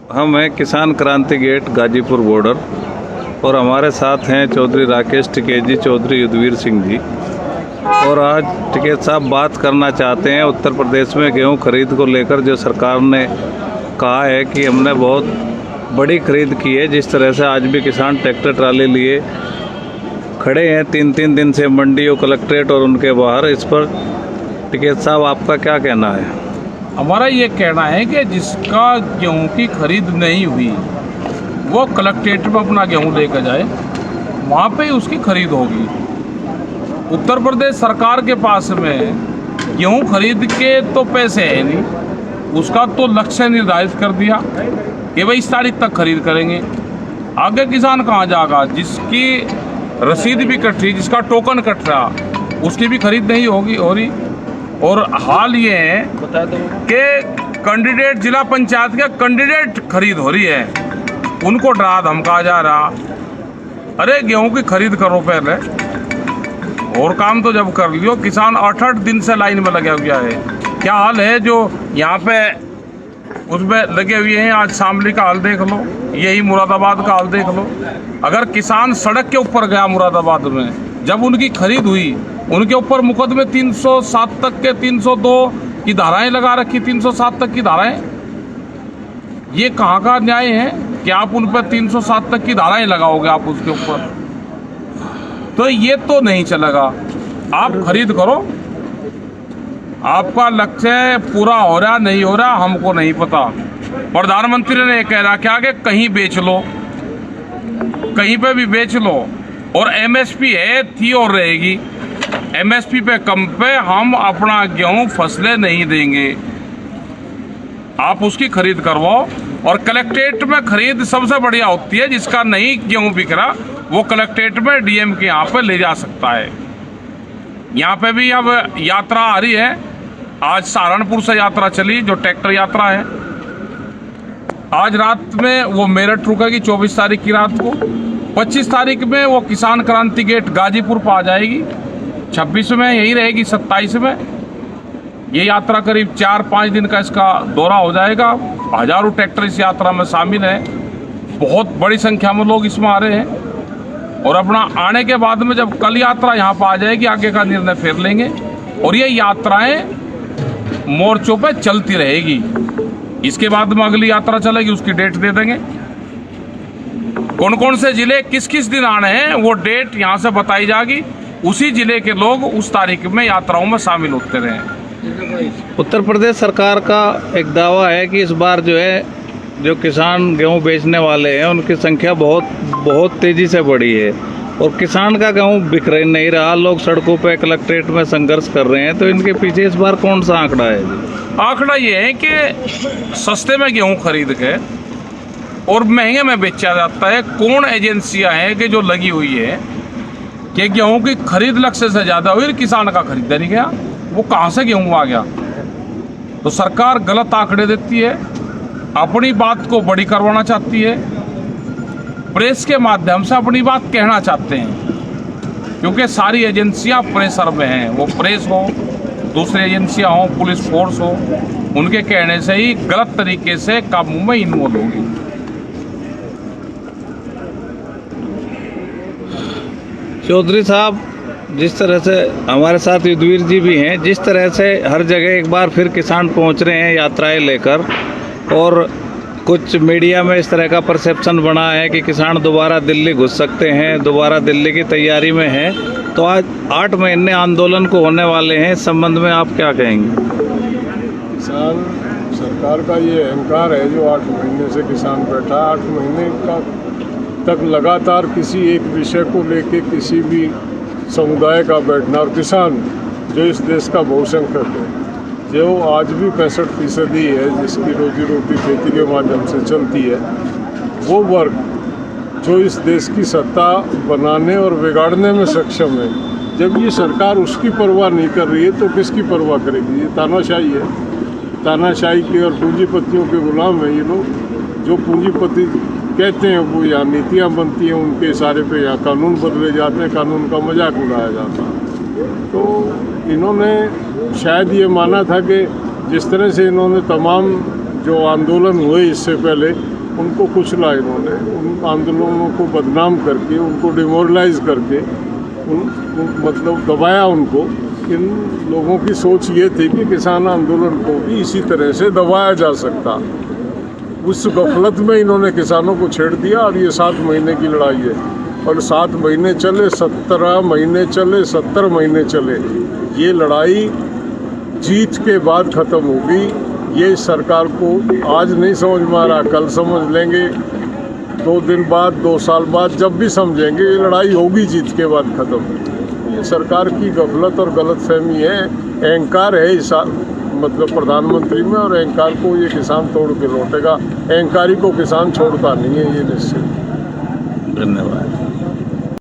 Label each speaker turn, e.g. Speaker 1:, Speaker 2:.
Speaker 1: हम हैं किसान क्रांति गेट गाजीपुर बॉर्डर और हमारे साथ हैं चौधरी राकेश टिकेत, चौधरी युद्धवीर सिंह जी। और आज टिकेत साहब बात करना चाहते हैं उत्तर प्रदेश में गेहूं खरीद को लेकर। जो सरकार ने कहा है कि हमने बहुत बड़ी खरीद की है, जिस तरह से आज भी किसान ट्रैक्टर ट्राली लिए खड़े हैं 3-3 दिन से मंडी और कलेक्ट्रेट और उनके बाहर। इस पर टिकेत साहब आपका क्या कहना है?
Speaker 2: हमारा ये कहना है कि जिसका गेहूं की खरीद नहीं हुई वो कलेक्ट्रेट में अपना गेहूं लेकर जाए, वहाँ पे ही उसकी खरीद होगी। उत्तर प्रदेश सरकार के पास में गेहूं खरीद के तो पैसे है नहीं, उसका तो लक्ष्य निर्धारित कर दिया कि भाई इस तारीख तक खरीद करेंगे। आगे किसान कहाँ जाएगा? जिसकी रसीद भी कट रही, जिसका टोकन कट रहा, उसकी भी खरीद नहीं होगी हो रही। और हाल ये है कि कैंडिडेट जिला पंचायत के कैंडिडेट खरीद हो रही है, उनको डरा धमका जा रहा। अरे गेहूं की खरीद करो पहले, और काम तो जब कर लियो। किसान 8-8 दिन से लाइन में लगा हुआ है। क्या हाल है जो यहाँ पे उसमें लगे हुए हैं? आज शामली का हाल देख लो, यही मुरादाबाद का हाल देख लो। अगर किसान सड़क के ऊपर गया मुरादाबाद में, जब उनकी खरीद हुई, उनके ऊपर मुकदमे 307 तक के 302 की धाराएं लगा रखी, 307 तक की धाराएं। ये कहाँ का न्याय है कि आप उन पर 307 तक की धाराएं लगाओगे आप उसके ऊपर? तो ये तो नहीं चलेगा। आप खरीद करो, आपका लक्ष्य पूरा हो रहा नहीं हो रहा हमको नहीं पता। प्रधानमंत्री ने कह रहा क्या कि कहीं बेच लो, कहीं पे भी बेच लो, और एमएसपी है थी और रहेगी। एमएसपी पे कम पे हम अपना गेहूं फसलें नहीं देंगे। आप उसकी खरीद करवाओ। और कलेक्ट्रेट में खरीद सबसे बढ़िया होती है। जिसका नहीं गेहूं बिक रहा वो कलेक्ट्रेट में डीएम के यहाँ पे ले जा सकता है। यहाँ पे भी अब यात्रा आ रही है। आज सहारनपुर से यात्रा चली, जो ट्रैक्टर यात्रा है। आज रात में वो मेरठ रुकेगी, 24 तारीख की रात को। 25 तारीख में वो किसान क्रांति गेट गाजीपुर पर आ जाएगी। 26 में यही रहेगी। 27 में ये यात्रा करीब 4-5 दिन का इसका दौरा हो जाएगा। हजारों ट्रैक्टर इस यात्रा में शामिल हैं। बहुत बड़ी संख्या में लोग इसमें आ रहे हैं। और अपना आने के बाद में जब कल यात्रा यहाँ पर आ जाएगी, आगे का निर्णय फिर लेंगे। और ये यात्राएं मोर्चों पे चलती रहेगी। इसके बाद में अगली यात्रा चलेगी, उसकी डेट दे देंगे। कौन कौन से जिले किस किस दिन आने हैं वो डेट यहाँ से बताई जाएगी। उसी जिले के लोग उस तारीख में यात्राओं में शामिल होते रहे।
Speaker 1: उत्तर प्रदेश सरकार का एक दावा है कि इस बार जो है, जो किसान गेहूं बेचने वाले हैं उनकी संख्या बहुत तेज़ी से बढ़ी है और किसान का गेहूं बिक नहीं रहा। लोग सड़कों पे कलेक्ट्रेट में संघर्ष कर रहे हैं। तो इनके पीछे इस बार कौन सा आंकड़ा है?
Speaker 2: आंकड़ा ये है कि सस्ते में गेहूं खरीद के और महंगे में बेचा जाता है। कौन एजेंसियां हैं कि जो लगी हुई है कि गेहूं की खरीद लक्ष्य से ज़्यादा हुई, किसान का खरीदा नहीं गया, वो कहाँ से गेहूं आ गया? तो सरकार गलत आंकड़े देती है, अपनी बात को बड़ी करवाना चाहती है, प्रेस के माध्यम से अपनी बात कहना चाहते हैं। क्योंकि सारी एजेंसियां प्रेशर में हैं। वो प्रेस हो, दूसरी एजेंसियां हो, पुलिस फोर्स हो, उनके कहने से ही गलत तरीके से कामों में इन्वॉल्व होगी।
Speaker 1: चौधरी साहब, जिस तरह से हमारे साथ युद्धवीर जी भी हैं, जिस तरह से हर जगह एक बार फिर किसान पहुंच रहे हैं यात्राएं लेकर, और कुछ मीडिया में इस तरह का परसेप्शन बना है कि किसान दोबारा दिल्ली घुस सकते हैं, दोबारा दिल्ली की तैयारी में है। तो आज 8 महीने आंदोलन को होने वाले हैं, इस संबंध में आप क्या कहेंगे?
Speaker 3: किसान सरकार का ये अहंकार है जो 8 महीने से किसान बैठा। 8 महीने का तक लगातार किसी एक विषय को लेके किसी भी समुदाय का बैठना। और किसान जो इस देश का बहुसंख्यक है, जो आज भी 65% है, जिसकी रोजी रोटी खेती के माध्यम से चलती है, वो वर्ग जो इस देश की सत्ता बनाने और बिगाड़ने में सक्षम है, जब ये सरकार उसकी परवाह नहीं कर रही है तो किसकी परवाह करेगी? ये तानाशाही है। तानाशाही के और पूंजीपतियों के गुलाम है ये लोग। जो पूंजीपति कहते हैं वो यहाँ नीतियाँ बनती हैं, उनके इशारे पे यहाँ कानून बदले जाते हैं, कानून का मजाक उड़ाया जाता है। तो इन्होंने शायद ये माना था कि जिस तरह से इन्होंने तमाम जो आंदोलन हुए इससे पहले उनको कुचला इन्होंने, उन आंदोलनों को बदनाम करके, उनको डिमोरलाइज करके, मतलब दबाया उनको। इन लोगों की सोच ये थी कि किसान आंदोलन को भी इसी तरह से दबाया जा सकता। उस गफलत में इन्होंने किसानों को छेड़ दिया और ये 7 महीने की लड़ाई है। और 7 महीने चले, 17 महीने चले, 70 महीने चले, ये लड़ाई जीत के बाद ख़त्म होगी। ये सरकार को आज नहीं समझ में आ रहा, कल समझ लेंगे, 2 दिन बाद, 2 साल बाद, जब भी समझेंगे, ये लड़ाई होगी जीत के बाद ख़त्म। ये सरकार की गफलत और गलतफहमी है, अहंकार है इस मतलब प्रधानमंत्री में, और अहंकार को ये किसान तोड़ के लौटेगा। अहंकारी को किसान छोड़ता नहीं है, ये निश्चित।
Speaker 1: धन्यवाद।